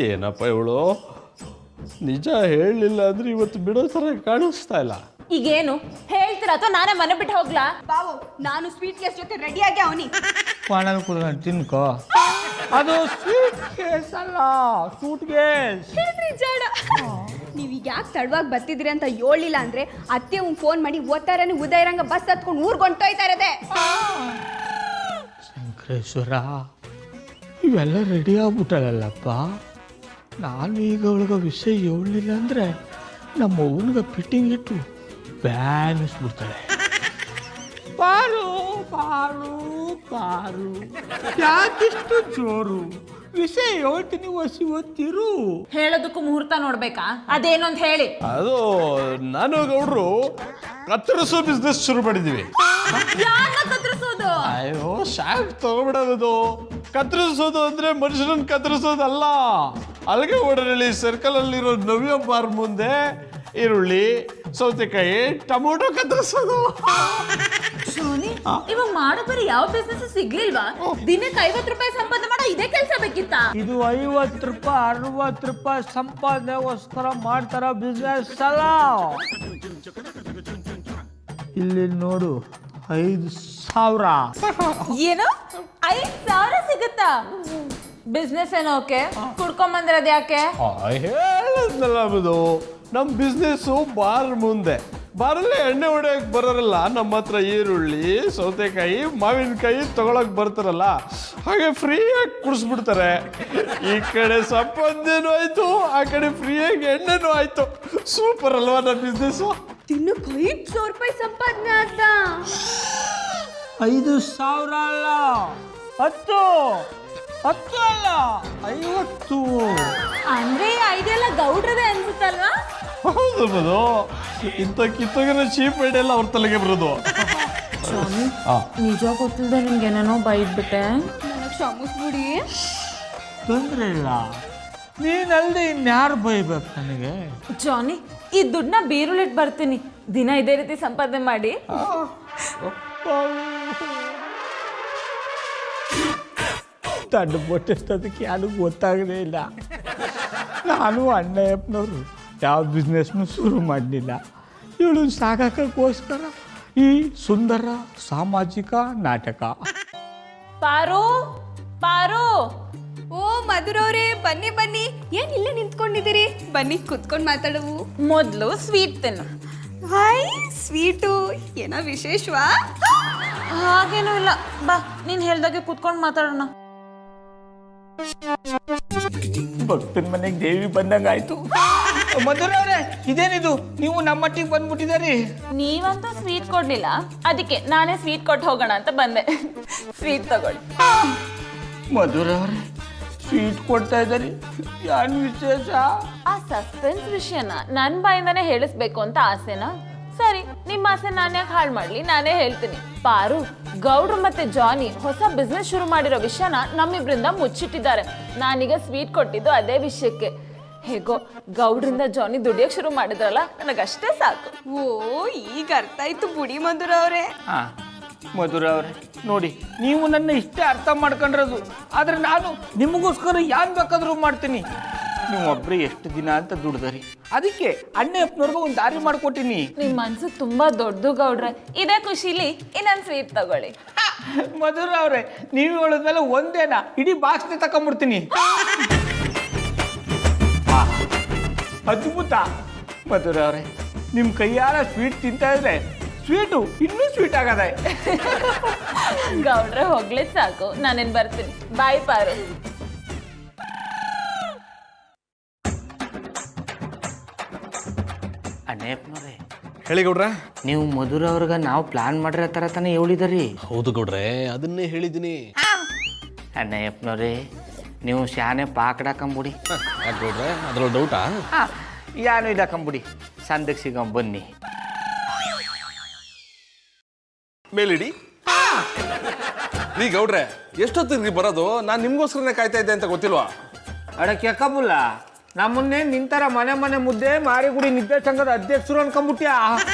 ಏನಪ್ಪ ಇವಳು ನಿಜ ಹೇಳಲಿಲ್ಲ ಅಂದ್ರೆ ಇವತ್ತು ಬಿಡೋ ಥರ ಕಾಣಿಸ್ತಾ ಇಲ್ಲ. ಈಗೇನು ಹೇಳ್ತೀರಾ ಅಥವಾ ನಾನೇ ಮನೆ ಬಿಟ್ಟು ಹೋಗ್ಲಾ? ಬಾವು ನಾನು ಸ್ವೀಟ್ ಕೇಸ್ ಜೊತೆ ರೆಡಿಯಾಗಿ ಅವನಿ. ಪಾಣಲ್ ಕುಡ್ಕೊಂಡು ತಿನ್ಕೋ. ಅದು ಸ್ವೀಟ್ ಕೇಸ್ ಅಲ್ಲ, ಸೂಟ್ ಕೇಸ್. ಜಾಡ ನೀವ್ ಈಗ ಯಾಕೆ ತಡವಾಗಿ ಬರ್ತಿದ್ರಿ ಅಂತ ಹೇಳಿಲ್ಲ ಅಂದ್ರೆ ಅತ್ತೆ ಫೋನ್ ಮಾಡಿ ಓದ್ತಾರನೆ ಉದಯರಂಗ ಬಸ್ ಹತ್ಕೊಂಡು ಊರ್ಗ್ ಹೊಂಟೋಯ್ತಾ ಇರೋದೆ. ಶಂಕರೇಶ್ವರ, ಇವೆಲ್ಲ ರೆಡಿ ಆಗ್ಬಿಟ್ಟಲ್ಲಪ್ಪ. ನಾನು ಈಗ ಅವಳಿಗೆ ವಿಷಯ ಹೇಳಲಿಲ್ಲ ಅಂದರೆ ನಮ್ಮ ಅವನಿಗೆ ಫಿಟ್ಟಿಂಗ್ ಇಟ್ಟು ಬ್ಯಾನಿಸ್ಬಿಡ್ತಾಳೆ. ಪಾರು ಪಾರು ಪಾರು, ಯಾಕಿಷ್ಟು ಜೋರು? ವಿಷಯ ಹೇಳ್ತೀನಿ, ವಸಿ ಒತ್ತಿರು. ಹೇಳೋದಕ್ಕೂ ಮುಹೂರ್ತ ನೋಡ್ಬೇಕಾ? ಅದೇನು ಅಂತ ಹೇಳಿ. ಅದು ನಾನು ಗೌಡ್ರು ಕತ್ತರಿಸೋ ಬಿಸ್ನೆಸ್ ಶುರು ಮಾಡಿದೀವಿ. ಯಾರನ್ನ ಕತ್ತರಿಸೋದು? ಅಯ್ಯೋ ಶಾಕ್ ತಗೊಬಿಡೋದು. ಕತ್ತರಿಸೋದು ಅಂದ್ರೆ ಮನುಷ್ಯರನ್ನ ಕತ್ತರಿಸೋದಲ್ಲ. ಅಲ್ಲಿಗೆ ಓಡರಳ್ಳಿ ಸರ್ಕಲ್ ಅಲ್ಲಿರೋ ನವ್ಯ ಬಾರ್ ಮುಂದೆ ಈರುಳ್ಳಿ, ಸೌತೆಕಾಯಿ, ಟೊಮೊಟೊ ಕತ್ತರಿಸೋದು. ಇವಾಗ ಮಾಡೋ ಬರೀ ಯಾವ ಬಿಸ್ನೆಸ್ ಸಿಗ್ಲಿಲ್ವಾ? ದಿನಕ್ಕೆ 50 ರೂಪಾಯಿ ಸಂಪಾದನೆ ಮಾಡೋ ಇದೇ ಕೆಲಸ ಬೇಕಿತ್ತಾ? ಇದು 50 ರೂಪಾಯಿ 60 ರೂಪಾಯಿ ಸಂಪಾದನೆಗೋಸ್ಕರ ಮಾಡ್ತಾರ ಬಿಸ್ನೆಸ್ ಅಲ್ಲ. ಇಲ್ಲಿ ನೋಡು, 5,000. ಏನು 5,000 ಸಿಗುತ್ತಾ? ಬಿಸ್ನೆಸ್ ಏನೋ ಓಕೆ, ಕುಡ್ಕೊಂಬಂದಿರೋದು ಯಾಕೆ? ಹೇಳದ್ನಲ್ಲ ಅದು ನಮ್ಮ ಬಿಸ್ನೆಸ್ಸು ಬಾರ್ ಮುಂದೆ. ಬಾರಲ್ಲಿ ಎಣ್ಣೆ ಹೊಡೆಯಕ್ಕೆ ಬರೋರಲ್ಲ ನಮ್ಮ ಹತ್ರ ಈರುಳ್ಳಿ, ಸೌತೆಕಾಯಿ, ಮಾವಿನಕಾಯಿ ತಗೊಳಕ್ ಬರ್ತಾರಲ್ಲ, ಹಾಗೆ ಫ್ರೀಯಾಗಿ ಕುಡಿಸ್ಬಿಡ್ತಾರೆ. ಈ ಕಡೆ ಸಂಪಾದನೆನೂ ಆಯ್ತು, ಆ ಕಡೆ ಫ್ರೀಯಾಗಿ ಎಣ್ಣೆನೂ ಆಯ್ತು. ಸೂಪರ್ ಅಲ್ವಾ ನಮ್ಮ ಬಿಸ್ನೆಸ್ಸು? ದಿನಕ್ಕೆ 5,000 ರೂಪಾಯಿ ಸಂಪಾದನೆ ಆತ. 5,000 ಅಲ್ಲ, 10 ಅಲ್ಲ 50. ಅಂದ್ರೆ ಈ ಐಡಿಯಾ ಎಲ್ಲ ಗೌಡ್ರದೇ ಅನ್ಸುತ್ತಲ್ವಾ? ಹೌದು ಬದು, ಇಂಥ ಕಿತ್ತೋಗಿರೋ ಚೀಪ್ ಐಡಿಯಾ ಎಲ್ಲ ಅವ್ರ ತಲೆಗೆ ಬರೋದು. ನಿಜ ಗೊತ್ತಿಲ್ಲದೆ ನಿಮ್ಗೆ ಏನೇನೋ ಬೈದ್ಬಿಟ್ಟೆ. ನನಗೆ ಕ್ಷಮಿಸ್ಬಿಡಿ. ತೊಂದರೆ ಇಲ್ಲ, ನೀನಲ್ಲದೆ ಇನ್ಯಾರು ಬೈಬೇಕು ನನಗೆ? ಜಾನಿ, ಈ ದುಡ್ಡನ್ನ ಬೀರುಳಿಟ್ಟು ಬರ್ತೀನಿ. ದಿನ ಇದೇ ರೀತಿ ಸಂಪಾದನೆ ಮಾಡಿ. ತಂಡ ಬೊಟ್ಟೆಷ್ಟದಕ್ಕೆ ಯಾರು ಗೊತ್ತಾಗದೇ ಇಲ್ಲ. ನಾನು ಅಣ್ಣಯ್ಯಪ್ಪನವರು ಯಾವ ಬಿಸ್ನೆಸ್ನು ಶುರು ಮಾಡಲಿಲ್ಲ. ಇವಳು ಸಾಕಾಕೋಸ್ಕರ ಈ ಸುಂದರ ಸಾಮಾಜಿಕ ನಾಟಕ. ಪಾರು ಪಾರು, ಓ ಮಧುರವ್ರೆ, ಬನ್ನಿ ಬನ್ನಿ. ಏನ್ ಇಲ್ಲೇ ನಿಂತ್ಕೊಂಡಿದ್ದೀರಿ? ಬನ್ನಿ ಕುತ್ಕೊಂಡು ಮಾತಾಡವು. ಮೊದಲು ಸ್ವೀಟ್ ತಿನ್ನು. ಹಾಯ್, ಸ್ವೀಟು ಏನೋ ವಿಶೇಷವಾ? ಹಾಗೇನೂ ಇಲ್ಲ, ಬಾ ನೀನ್ ಹೇಳ್ದಾಗೆ ಕುತ್ಕೊಂಡು ಮಾತಾಡೋಣ. ಭಕ್ತನ ಮನೆಗೆ ದೇವಿ ಬಂದಂಗಾಯ್ತು. ಮಧುರವ್ರೆ, ಇದೇನಿದು, ನೀವು ನಮ್ಮಟ್ಟಿಗೆ ಬಂದ್ಬಿಟ್ಟಿದ್ದೀರಿ. ನೀವಂತೂ ಸ್ವೀಟ್ ಕೊಡ್ಲಿಲ್ಲ, ಅದಕ್ಕೆ ನಾನೇ ಸ್ವೀಟ್ ಕೊಟ್ಟು ಹೋಗೋಣ ಅಂತ ಬಂದೆ. ಸ್ವೀಟ್ ತಗೊಳ್ಳಿ. ಮಧುರವ್ರೆ, ಸ್ವೀಟ್ ಕೊಡ್ತಾ ಇದ್ದಾರೆ, ಏನು ವಿಶೇಷ? ಆ ಸಸ್ಪೆನ್ಸ್ ವಿಷಯನ ನನ್ನ ಬಾಯಿಂದಾನೇ ಹೇಳಿಸ್ಬೇಕು ಅಂತ ಆಸೆನಾ? ಸರಿ, ನಿಮ್ಮ ಆಸೆ ನಾನು ಯಾಕೆ ಹಾಳು ಮಾಡ್ಲಿ, ನಾನೇ ಹೇಳ್ತೀನಿ. ಪಾರು, ಗೌಡ್ರು ಮತ್ತೆ ಜಾನಿ ಹೊಸ ಬಿಸ್ನೆಸ್ ಶುರು ಮಾಡಿರೋ ವಿಷಯನ ನಮ್ಮಿಬ್ರಿಂದ ಮುಚ್ಚಿಟ್ಟಿದ್ದಾರೆ. ನಾನೀಗ ಸ್ವೀಟ್ ಕೊಟ್ಟಿದ್ದು ಅದೇ ವಿಷಯಕ್ಕೆ. ಹೇಗೋ ಗೌಡ್ರಿಂದ ಜಾನಿ ದುಡಿಯೋಕೆ ಶುರು ಮಾಡಿದ್ರಲ್ಲ, ನನಗಷ್ಟೇ ಸಾಕು. ಓ, ಈಗ ಅರ್ಥ ಆಯ್ತು ಬುಡಿ ಮಧುರವ್ರೆ. ಮಧುರವ್ರೆ, ನೋಡಿ, ನೀವು ನನ್ನ ಇಷ್ಟೇ ಅರ್ಥ ಮಾಡ್ಕೊಂಡಿರೋದು, ಆದ್ರೆ ನಾನು ನಿಮಗೋಸ್ಕರ ಏನ್ ಬೇಕಾದ್ರೂ ಮಾಡ್ತೀನಿ. ನೀವೊಬ್ರೆ ಎಷ್ಟು ದಿನ ಅಂತ ದುಡ್ದರಿ, ಅದಕ್ಕೆ ಅಣ್ಣಯ್ಯಪ್ಪನವ್ರಿಗೆ ಒಂದು ದಾರಿ ಮಾಡ್ಕೊಟ್ಟಿನಿ. ನಿಮ್ ಮನ್ಸು ತುಂಬಾ ದೊಡ್ಡದು ಗೌಡ್ರೆ. ಇದೇ ಖುಷಿಲಿ ಇನ್ನೊಂದು ಸ್ವೀಟ್ ತಗೊಳ್ಳಿ. ಮಧುರವ್ರೆ, ನೀವು ಹೇಳಿದ್ಮೇಲೆ ಒಂದೇನ ಇಡೀ ಬಾಕ್ಸ್ನೇ ತಕೊಂಡ್ಬಿಡ್ತೀನಿ. ಅದ್ಭುತ ಮಧುರವ್ರೆ, ನಿಮ್ಮ ಕೈಯಾರ ಸ್ವೀಟ್ ತಿಂತಾ ಇದ್ರೆ ಸ್ವೀಟು ಇನ್ನೂ ಸ್ವೀಟ್ ಆಗದೆ. ಗೌಡ್ರೆ ಹೋಗ್ಲಿದ್ ಸಾಕು, ನಾನೇನ್ ಬರ್ತೀನಿ. ಬಾಯ್ ಪಾರು. ನೇಪ್ನವ್ರೆ ಹೇಳಿ ಗೌಡ್ರೆ. ನೀವು ಮಧುರ ಅವ್ರಿಗೆ ನಾವು ಪ್ಲಾನ್ ಮಾಡಿರೋ ಥರ ತಾನೇ ಹೇಳಿದರಿ. ಹೌದು ಗೌಡ್ರೆ, ಅದನ್ನೇ ಹೇಳಿದ್ದೀನಿ. ಅಣ್ಣಯ್ಯಪ್ಪನವ್ರೆ ನೀವು ಶಾನೆ ಪಾಕಡಾಕಂಬಿಡಿ. ಯಾಕೆ ಗೌಡ್ರೆ, ಅದ್ರಲ್ಲಿ ಡೌಟಾ? ಏನು ಇಲ್ಲ ಕಂಬಿಡಿ, ಸಂದಕ್ಕೆ ಸಿಗಂ ಬನ್ನಿ. ಮೇಲಿಡಿ. ರೀ ಗೌಡ್ರೆ, ಎಷ್ಟೊತ್ತಿಗೆ ಬರೋದು? ನಾನು ನಿಮ್ಗೋಸ್ಕರನೇ ಕಾಯ್ತಾ ಇದ್ದೆ ಅಂತ ಗೊತ್ತಿಲ್ವಾ? ಅಡಕ್ಕೆ ಯಾಕಬುಲ್ಲ, ನಮ್ಮನ್ನೇ ನಿಂತರ ಮನೆ ಮನೆ ಮುದ್ದೆ ಮಾರಿಗುಡಿ ನಿದ್ದೆ ಸಂಘದ ಅಧ್ಯಕ್ಷರು ಅನ್ಕೊಂಬಿಟ್ಯಾ?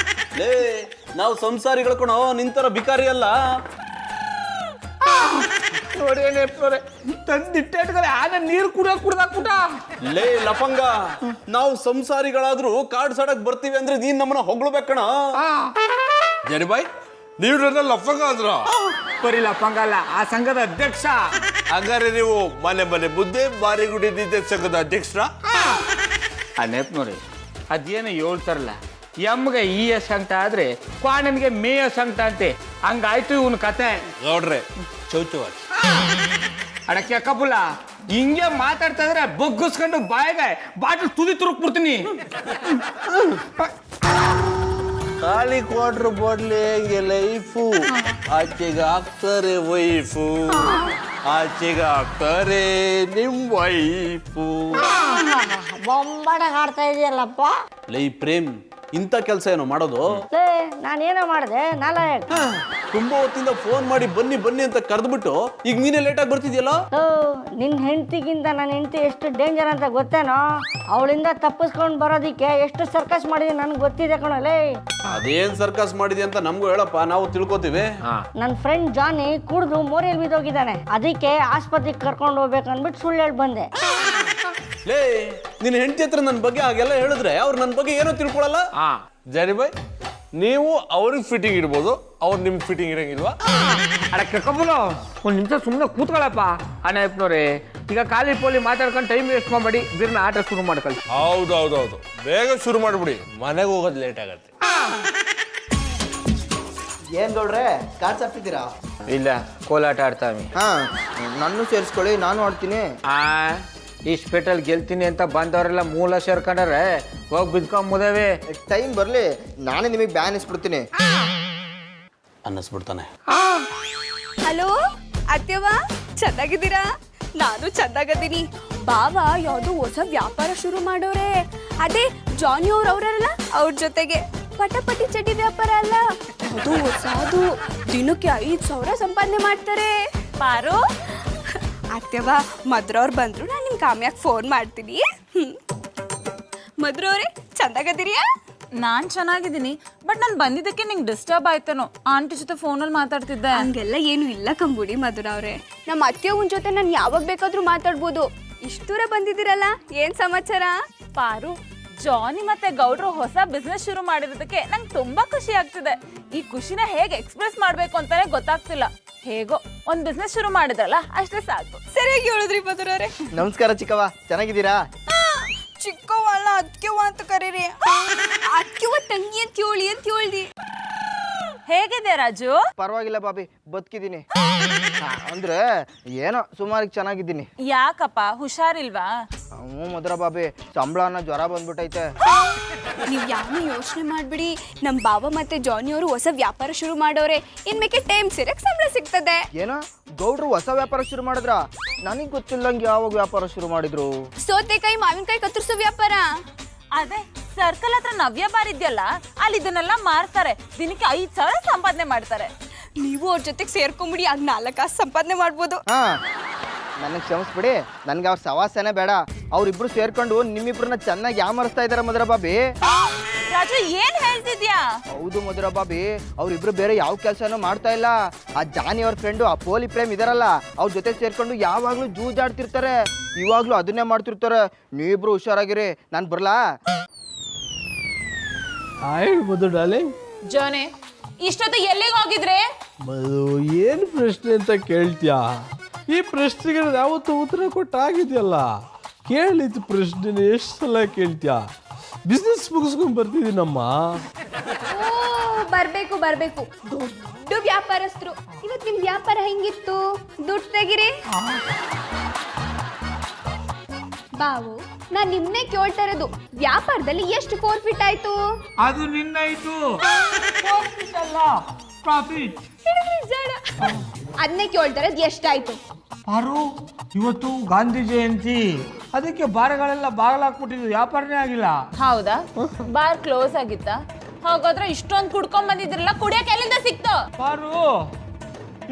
ಲೇ, ನಾವು ಸಂಸಾರಿಗಳು ಕಣೋ, ನಿಂತರ ಬಿಕಾರಿ ಅಲ್ಲ. ನೋಡಿ ನೇಪ್ನವ್ರೆ, ತಂದಿಟ್ಟೆ ಆನೆ ನೀರು ಕುಡ್ದಾಕ್ಬಿಟ್ಟ. ಲೇ ಲಫಂಗ, ನಾವು ಸಂಸಾರಿಗಳಾದ್ರೂ ಕಾರ್ಡ್ ಸಾಡಕ್ ಬರ್ತೀವಿ ಅಂದ್ರೆ ನೀನ್ ನಮ್ಮನ್ನ ಹೊಗಳ್ಬೇಕಣ. ಜರಿಬಾಯ್, ನೀವು ನನ್ನ ಲಫಂಗ ಅಂದ್ರ? ಬರೀ ಲಫಂಗಲ್ಲ, ಆ ಸಂಘದ ಅಧ್ಯಕ್ಷ. ಹಂಗಾರೆ ನೀವು ಮನೆ ಮನೆ ಮುದ್ದೆ ಮಾರಿಗುಡಿ ನಿದ್ದೆ ಸಂಘದ ಅಧ್ಯಕ್ಷರ? ಆ ನೇಪ್ನವ್ರಿ ಅದೇನೋ ಹೇಳ್ತಾರಲ್ಲ, ಎಮ್ಗೆ ಈ ಸಂಕಟ ಆದ್ರೆ ಕ್ವಾಣನ್ಗೆ ಮೇಯ ಸಂಕಟ ಅಂತೆ, ಹಂಗಾಯ್ತು ಇವನ್ ಕತೆ. ಗೌಡ್ರೆ, ಚೌಚೌ ಅಡಕ್ಕೆ ಅಕ್ಕಪುಲ್ಲ, ಹಿಂಗೆ ಮಾತಾಡ್ತಾ ಇದ್ರೆ ಬಗ್ಗಿಸ್ಕೊಂಡು ಬಾಯಿಗೆ ಬಾಟಲ್ ತುದಿ ತುರುಕ್ಬಿಡ್ತೀನಿ. ಖಾಲಿ ಕ್ವಾರ್ಟರ್ ಬಾಟ್ಲಿ ಹೆಂಗೆ ಲೈಫು, ಆಚೆಗೆ ಹಾಕ್ತಾರೆ ವೈಫು, ಆಚೆಗೆ ಹಾಕ್ತಾರೆ ನಿಮ್ ವೈಫು. ಬೊಂಬಾಟಾಗ ಆಡ್ತಾ ಇದೆಯಲ್ಲಪ್ಪ. ಲೇ ಪ್ರೇಮ್, ಇಂಥ ಕೆಲಸ ಏನೋ ಮಾಡೋದು? ಲೇ, ನಾನೇನೋ ಮಾಡಿದೆ ನಾಲಾಯಕ್? ತುಂಬಾ ಹೊತ್ತಿಂದ ಫೋನ್ ಮಾಡಿ ಬನ್ನಿ ಬನ್ನಿ ಅಂತ ಕರೆದ್ಬಿಟ್ಟು ಈಗ ನೀನೇ ಲೇಟಾಗಿ ಬರ್ತಿದ್ಯಲ್ಲ? ನಿನ್ನ ಹೆಂಡತಿಗಿಂತ ನನ್ನ ಹೆಂಡತಿ ಎಷ್ಟು ಡೇಂಜರ್ ಅಂತ ಗೊತ್ತೇನೋ? ಅವಳಿಂದ ತಪ್ಪಿಸ್ಕೊಂಡು ಬರೋದಿಕ್ಕೆ ಎಷ್ಟು ಸರ್ಕಸ್ ಮಾಡಿದೀನಿ ನನಗೆ ಗೊತ್ತಿದೆ ಕಣಲೇ. ಅದೇನ್ ಸರ್ಕಸ್ ಮಾಡಿದೆ ಅಂತ ನಮಗೂ ಹೇಳಪ್ಪ, ನಾವು ತಿಳ್ಕೊತೀವಿ. ನನ್ನ ಫ್ರೆಂಡ್ ಜಾನಿ ಕುಡಿದು ಮೋರಿಯಲ್ಲಿ ಬಿದ್ದೋಗಿದ್ದಾನೆ, ಅದಕ್ಕೆ ಆಸ್ಪತ್ರೆಗೆ ಕರ್ಕೊಂಡು ಹೋಗ್ಬೇಕು ಅಂದ್ಬಿಟ್ಟು ಸುಳ್ಳು ಹೇಳಿ ಬಂದೆ. ಲೇ, ನಿನ್ನ ಹೆಂಡತಿ ಹತ್ರ ನನ್ನ ಬಗ್ಗೆ ಹಾಗೆಲ್ಲ ಹೇಳಿದ್ರೆ ಅವ್ರು ನನ್ನ ಬಗ್ಗೆ ಏನೋ ತಿಳ್ಕೊಳಲ್ಲ. ಜರಿಬಾಯ್, ನೀವು ಅವ್ರಿಗೆ ಫಿಟ್ಟಿಂಗ್ ಇಡ್ಬೋದು, ಅವ್ರು ನಿಮ್ಗೆ ಫಿಟ್ಟಿಂಗ್ ಇರಂಗಿಲ್ವಾ? ಅಡಕ್ಕೆ ಅಕ್ಕಪುಲ್ಲ, ಒಂದು ನಿಮಿಷ ಸುಮ್ಮನೆ ಕೂತ್ಕೊಳ್ಳಪ್ಪ. ಅಣ್ಣಯ್ಯಪ್ಪನವ್ರೆ, ಈಗ ಖಾಲಿ ಪೋಲಿ ಮಾತಾಡ್ಕೊಂಡು ಟೈಮ್ ವೇಸ್ಟ್ ಮಾಡಬೇಡಿ, ಬಿರ್ನ ಆಟ ಶುರು ಮಾಡ್ಕೊಳ್ಳಿ. ಹೌದೌದೌದು, ಬೇಗ ಶುರು ಮಾಡ್ಬಿಡಿ, ಮನೆಗೆ ಹೋಗೋದು ಲೇಟ್ ಆಗತ್ತೆ. ಏನ್ ಗೌಡ್ರೆ, ಕಾರ್ಡ್ಸ್ ಹಾಕ್ತಿದ್ದೀರಾ? ಇಲ್ಲ, ಕೋಲಾಟ ಆಡ್ತಾವೆ. ಹಾ, ನನ್ನೂ ಸೇರಿಸ್ಕೊಳ್ಳಿ, ನಾನು ಆಡ್ತೀನಿ. ಇಸ್ಪೇಟಲ್ ಗೆಲ್ತೀನಿ ಅಂತ ಬಂದವರೆಲ್ಲ ಮೂಲ ಸೇರ್ಕೊಂಡ್ರೆ ಹೋಗಿ ಬಿದ್ಕೊಂಬುದವೆ. ಟೈಮ್ ಬರಲಿ, ನಾನೇ ನಿಮಗೆ ಬ್ಯಾನ್ ಇಸ್ಬಿಡ್ತೀನಿ. ಅನ್ನಿಸ್ಬಿಡ್ತಾನೆ. ಹಲೋ ಅತ್ಯವ, ಚೆನ್ನಾಗಿದ್ದೀರಾ? ನಾನು ಚೆನ್ನಾಗದ್ದೀನಿ. ಬಾವ ಯಾವ್ದೋ ಹೊಸ ವ್ಯಾಪಾರ ಶುರು ಮಾಡೋರೆ, ಅದೇ ಜಾನಿ ಅವ್ರಲ್ಲ ಅವ್ರ ಜೊತೆಗೆ. ಪಟಾಪಟಿ ಚಡ್ಡಿ ವ್ಯಾಪಾರ ಅಲ್ಲ, ಅದು ಹೊಸದು. ದಿನಕ್ಕೆ 5,000 ಸಂಪಾದನೆ ಮಾಡ್ತಾರೆ. ಪಾರು, ಅತ್ಯವ ಮದ್ರವ್ರು ಬಂದ್ರು, ನಾನು ನಿಮ್ ಕಾಮ್ಯಾಗ ಫೋನ್ ಮಾಡ್ತೀನಿ. ಮದ್ರವ್ರೆ, ಚಂದಾಗದಿರಿಯಾ? ನಾನ್ ಚೆನ್ನಾಗಿದ್ದೀನಿ, ಬಟ್ ನಾನು ಬಂದಿದ್ದಕ್ಕೆ ನಿಂಗೆ ಡಿಸ್ಟರ್ಬ್ ಆಯ್ತೇನೋ. ಆಂಟಿ ಜೊತೆ ಫೋನಲ್ಲಿ ಮಾತಾಡ್ತಿದ್ದೆ. ಹಂಗೆಲ್ಲ ಏನು ಇಲ್ಲ ಕಂಬುಡಿ ಮಧುರ ಅವ್ರೆ. ನಮ್ಮ ಅತ್ತೆಯವನ್ ಜೊತೆ ನಾನು ಯಾವಾಗ ಬೇಕಾದ್ರೂ ಮಾತಾಡ್ಬೋದು. ಇಷ್ಟು ದೂರ ಬಂದಿದ್ದೀರಲ್ಲ, ಏನ್ ಸಮಾಚಾರ? ಪಾರು, ಜಾನಿ ಮತ್ತೆ ಗೌಡ್ರು ಹೊಸ ಬಿಸ್ನೆಸ್ ಶುರು ಮಾಡಿರೋದಕ್ಕೆ ನಂಗೆ ತುಂಬಾ ಖುಷಿ ಆಗ್ತಿದೆ. ಈ ಖುಷಿನ ಹೇಗೆ ಎಕ್ಸ್ಪ್ರೆಸ್ ಮಾಡ್ಬೇಕು ಅಂತಾನೆ ಗೊತ್ತಾಗ್ತಿಲ್ಲ. ಹೇಗೋ ಒಂದ್ ಬಿಸ್ನೆಸ್ ಶುರು ಮಾಡಿದ್ರಲ್ಲ, ಅಷ್ಟೇ ಸಾಕು. ಸರಿಯಾಗಿ ಹೇಳಿದ್ರಿ ಮಧುರ ಅವ್ರೆ. ನಮಸ್ಕಾರ ಚಿಕ್ಕವ್ವ, ಚೆನ್ನಾಗಿದ್ದೀರಾ? ಚಿಕ್ಕವ್ವ ಅಲ್ಲ, ಅತ್ಕೆವ್ವ ಅಂತ ಕರೀರಿ. ಅತ್ಕೆವ್ವ ತಂಗಿ ಅಂತ ಹೇಳ್ದಿ. ಹೇಗಿದೆ ರಾಜು? ಪರವಾಗಿಲ್ಲ ಬಾಬಿ, ಬದುಕಿದ್ದೀನಿ. ಅಂದ್ರೆ ಏನೋ ಸುಮಾರಿಗೆ ಚೆನ್ನಾಗಿದ್ದೀನಿ. ಯಾಕಪ್ಪ, ಹುಷಾರಿಲ್ವಾ? ಹ್ಞೂ ಮಧುರ ಬಾಬಿ, ಸಂಬಳನ ಜ್ವರ ಬಂದ್ಬಿಟ್ಟೈತೆ. ನೀವು ಯಾವನ್ನೂ ಯೋಚನೆ ಮಾಡ್ಬಿಡಿ, ನಮ್ಮ ಬಾವ ಮತ್ತೆ ಜಾನಿ ಅವರು ಹೊಸ ವ್ಯಾಪಾರ ಶುರು ಮಾಡೋರೆ. ಇನ್ಮೇಲೆ ಟೈಮ್ ಸರಿಯಾಗಿ ಸಂಬಳ ಸಿಗ್ತದೆ. ಏನೋ ಗೌಡ್ರು ಹೊಸ ವ್ಯಾಪಾರ ಶುರು ಮಾಡಿದ್ರ? ನನಗೆ ಗೊತ್ತಿಲ್ಲಂಗೆ ಯಾವಾಗ ವ್ಯಾಪಾರ ಶುರು ಮಾಡಿದ್ರು? ಸೌತೆಕಾಯಿ ಮಾವಿನಕಾಯಿ ಕತ್ತರಿಸೋ ವ್ಯಾಪಾರ. ಅದೇ ಸರ್ಕಲ್ ಹತ್ರ ನವ್ಯ ಬಾರ್ ಇದೆಯಲ್ಲ, ಅಲ್ಲಿ ಇದನ್ನೆಲ್ಲ ಮಾರ್ತಾರೆ. ದಿನಕ್ಕೆ 5,000 ಸಂಪಾದನೆ ಮಾಡ್ತಾರೆ. ನೀವು ಅವ್ರ ಜೊತೆಗೆ ಸೇರ್ಕೊಂಬಿಡಿ, ಆಗ 4 ಕಾಸು ಸಂಪಾದನೆ ಮಾಡ್ಬೋದು. ಹಾ, ನನಗೆ ಕ್ಷಮಿಸ್ಬಿಡಿ, ನನ್ಗೆ ಅವ್ರ ಸವಾಸನೆ ಬೇಡ. ಅವ್ರಿಬ್ರು ಸೇರ್ಕೊಂಡು ನಿಮ್ಮಿಬ್ರನ್ನ ಚೆನ್ನಾಗಿ ಯಾಮರಿಸ್ತಾ ಇದಾರೆ ಮಧುರ ಬಾಬಿ. ರಾಜು, ಏನ್ ಹೇಳ್ತಿದ್ಯಾ? ಹೌದು ಮಧುರ ಬಾಬಿ, ಅವ್ರಿಬ್ರು ಬೇರೆ ಯಾವ ಕೆಲಸನೂ ಮಾಡ್ತಾ ಇಲ್ಲ. ಆ ಜಾನಿ ಅವ್ರ ಫ್ರೆಂಡು, ಆ ಪೋಲಿ ಪ್ರೇಮ್ ಇದಾರಲ್ಲ, ಅವ್ರ ಜೊತೆ ಸೇರ್ಕೊಂಡು ಯಾವಾಗ್ಲೂ ಜೂಜಾಡ್ತಿರ್ತಾರೆ. ಇವಾಗ್ಲೂ ಅದನ್ನೇ ಮಾಡ್ತಿರ್ತಾರೆ. ನೀವಿಬ್ರು ಹುಷಾರಾಗಿರಿ, ನಾನು ಬರ್ಲಾ? ಹೇಳ್ಬೋದು ಡಾರ್ಲಿಂಗ್. ಜಾನಿ, ಇಷ್ಟೊತ್ತು ಎಲ್ಲಿಗೆ ಹೋಗಿದ್ರೆ? ಮದು, ಏನು ಪ್ರಶ್ನೆ ಅಂತ ಕೇಳ್ತೀಯಾ? ಈ ಪ್ರಶ್ನೆಗೆ ಯಾವತ್ತೂ ಉತ್ತರ ಕೊಟ್ಟಾಗಿದೆಯಲ್ಲ. ಕೇಳಿದ ಪ್ರಶ್ನೆನ ಎಷ್ಟು ಸಲ ಕೇಳ್ತೀಯಾ? ಬಿಸ್ನೆಸ್ ಮುಗಿಸ್ಕೊಂಡು ಬರ್ತಿದ್ದೀನಮ್ಮ. ಬರ್ಬೇಕು ದೊಡ್ಡ ವ್ಯಾಪಾರಸ್ಥರು. ಇವತ್ತು ನಿಮ್ ವ್ಯಾಪಾರ ಹೆಂಗಿತ್ತು? ದುಡ್ಡು ತೆಗಿರಿ. ಬಾವು ನಾನ್ ನಿಮ್ನೆ ಕೇಳ್ತಾ ಇರೋದು, ವ್ಯಾಪಾರದಲ್ಲಿ ಎಷ್ಟು ಫೋರ್ಫಿಟ್ ಆಯ್ತು? ಅದು ನಿನ್ನಾಯ್ತು, ಅಲ್ಲ ಪ್ರಾಫಿಟ್. ಅದನ್ನೇ ಕೇಳ್ತಾ ಇರೋದು, ಎಷ್ಟಾಯ್ತು? ಪಾರು, ಇವತ್ತು ಗಾಂಧಿ ಜಯಂತಿ, ಅದಕ್ಕೆ ಬಾರ್ಗಳೆಲ್ಲ ಬಾಗಿಲಾಕ್ಬಿಟ್ಟಿದ್ದು, ವ್ಯಾಪಾರನೇ ಆಗಿಲ್ಲ. ಹೌದಾ? ಬಾರ್ ಕ್ಲೋಸ್ ಆಗಿತ್ತ? ಹಾಗಾದ್ರೆ ಇಷ್ಟೊಂದು ಕುಡ್ಕೊಂಡ್ ಬಂದಿದ್ರಲ್ಲ, ಕುಡಿಯಕ್ಕೆ ಎಲ್ಲಿಂದ ಸಿಕ್ತು? ಪಾರು,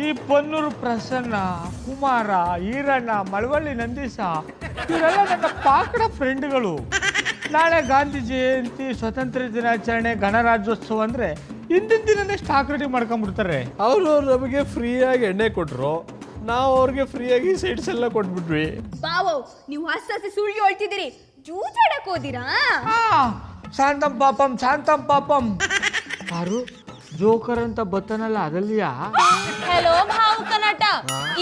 ಈ ಪನ್ನೂರು ಪ್ರಸನ್ನ, ಕುಮಾರ, ಈರಣ್ಣ, ಮಳವಳ್ಳಿ ನಂದೀಶ ಇವರೆಲ್ಲ ನನ್ನ ಪಾಕಡ ಫ್ರೆಂಡ್ಗಳು. ನಾಳೆ ಗಾಂಧಿ ಜಯಂತಿ, ಸ್ವಾತಂತ್ರ್ಯ ದಿನಾಚರಣೆ, ಗಣರಾಜ್ಯೋತ್ಸವ ಅಂದ್ರೆ ಹಿಂದಿನ ದಿನನೇ ಸ್ಟಾಕ್ ರೆಡಿ ಮಾಡ್ಕೊಂಡ್ಬಿಡ್ತಾರೆ. ಅವರು ನಮಗೆ ಫ್ರೀಯಾಗಿ ಎಣ್ಣೆ ಕೊಟ್ರು, ನಾವು ಅವ್ರಿಗೆ ಫ್ರೀಯಾಗಿ ಸೈಡ್ಸ್ ಎಲ್ಲ ಕೊಟ್ಬಿಟ್ವಿ. ಬಾವು ನೀವು ಹಸಿ ಸುಳ್ಳು ಹೇಳ್ತಿದ್ದೀರಿ, ಜೂಜಾಡಕ್ ಹೋದಿರಾ? ಶಾಂತಂ ಪಾಪಂ ಶಾಂತಂ ಪಾಪಂ. ಪಾರು, ಜೋಕರ್ ಅಂತ ಬತ್ತನಲ್ಲ, ಅದಲ್ಲಿಯಾ? ಹೆಲೋ ಭಾವುಕ ನಟ,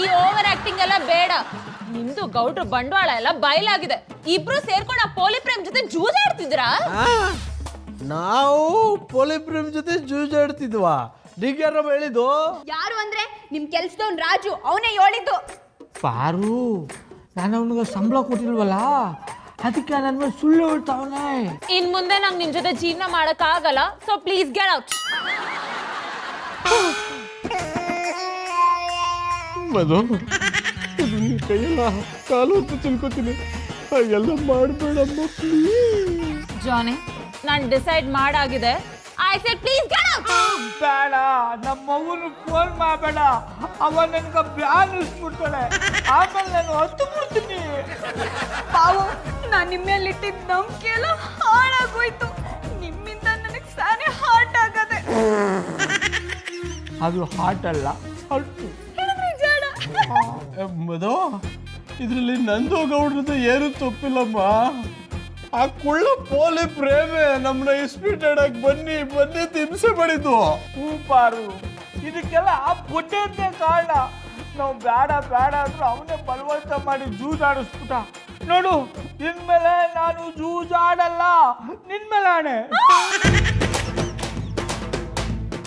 ಈ ಓವರ್ ಆಕ್ಟಿಂಗ್ ಎಲ್ಲ ಬೇಡ. ನಿಮ್ದು ಗೌಡ್ರ ಬಂಡವಾಳ ಎಲ್ಲ ಬಯಲಾಗಿದೆ. ಇಬ್ರು ಸೇರ್ಕೊಂಡು ಆ ಪೋಲಿ ಪ್ರೇಮ್ ಜೊತೆ ಜೂಜಾಡ್ತಿದ್ರಾ? ನಾವು ಪೋಲಿ ಪ್ರೇಮ್ ಜೊತೆ ಜೂಜಾಡ್ತಿದ್ವಾ? ಯಾರಮ್ಮ ಹೇಳಿದ್ದು? ಯಾರು ಅಂದ್ರೆ ನಿಮ್ ಕೆಲ್ಸದವ್ನ್ ರಾಜು, ಅವನೇ ಹೇಳಿದ್ದು. ಪಾರು, ನಾನು ಅವನಿಗೆ ಸಂಬಳ ಕೊಟ್ಟಿಲ್ವಲ್ಲ, ಅದಕ್ಕೆ ನನ್ನ ಮೇಲೆ ಸುಳ್ಳು ಹೇಳ್ತಾವನೆ. ಇನ್ ಮುಂದೆ ನಂಗೆ ನಿಮ್ ಜೊತೆ ಜೀವನ ಮಾಡಕ್ ಆಗಲ್ಲ, ಸೊ ಪ್ಲೀಸ್ ಗೆಟ್ ಔಟ್. ಮಧು, ನಿನ್ನ ಕೈಯೆಲ್ಲ ಕಾಲು ಅಂತ ತಿಳ್ಕೊತೀನಿ, ಹಾಗೆಲ್ಲ ಮಾಡಬೇಡಮ್ಮ ಪ್ಲೀಸ್. ಜಾನಿ, ನಾನು ಡಿಸೈಡ್ ಮಾಡಾಗಿದೆ. I said please get out. ಬೇಡ, ನಮ್ಮ ಮಗುನು ಫೋನ್ ಮಾಡಬೇಡ, ಅವ ನನ್ಗೆ ಬ್ಯಾನ್ ಇಸ್ಬಿಡ್ತಾಳೆ, ಆಮೇಲೆ ನಾನು ಹತ್ತು ಬಿಡ್ತೀನಿ. ಬಾವು, ನಾನ್ ನಿಮ್ಮೇಲಿಟ್ಟಿದ್ದ ನಂಬಿಕೆ ಎಲ್ಲ ಹಾಳಾಗೋಯ್ತು. ನಿಮ್ಮಿಂದ ನನಗೆ ಸಾನೆ ಹಾರ್ಟ್ ಆಗದೆ. ಅದು ಹಾಟ್ ಅಲ್ಲ, ಅಲ್ಟು. ಮಧು, ಇದರಲ್ಲಿ ನಂದು ಗೌಡ್ರದ್ದು ಏನು ತಪ್ಪಿಲ್ಲಮ್ಮ. ಆ ಕುಳ್ಳ ಪೋಲಿ ಪ್ರೇಮೆ ನಮ್ಮನ್ನ ಇಸ್ಪೀಟ್ ಆಡಕ್ ಬನ್ನಿ ಬನ್ನಿ ಹಿಂಸೆ ಮಾಡಿದ್ದು. ಪಾರು, ಇದಕ್ಕೆಲ್ಲ ಆ ಬುಡ್ಡೆ ಕಾರಣ. ನಾವು ಬೇಡ ಬೇಡ ಅಂದ್ರು ಅವನೇ ಬಲವಂತ ಮಾಡಿ ಜೂಜಾಡಿಸ್ಬಿಟ್ಟ. ನೋಡು, ಇನ್ಮೇಲೆ ನಾನು ಜೂಜಾಡಲ್ಲ, ನಿನ್ಮೇಲೆ ಆಣೆ.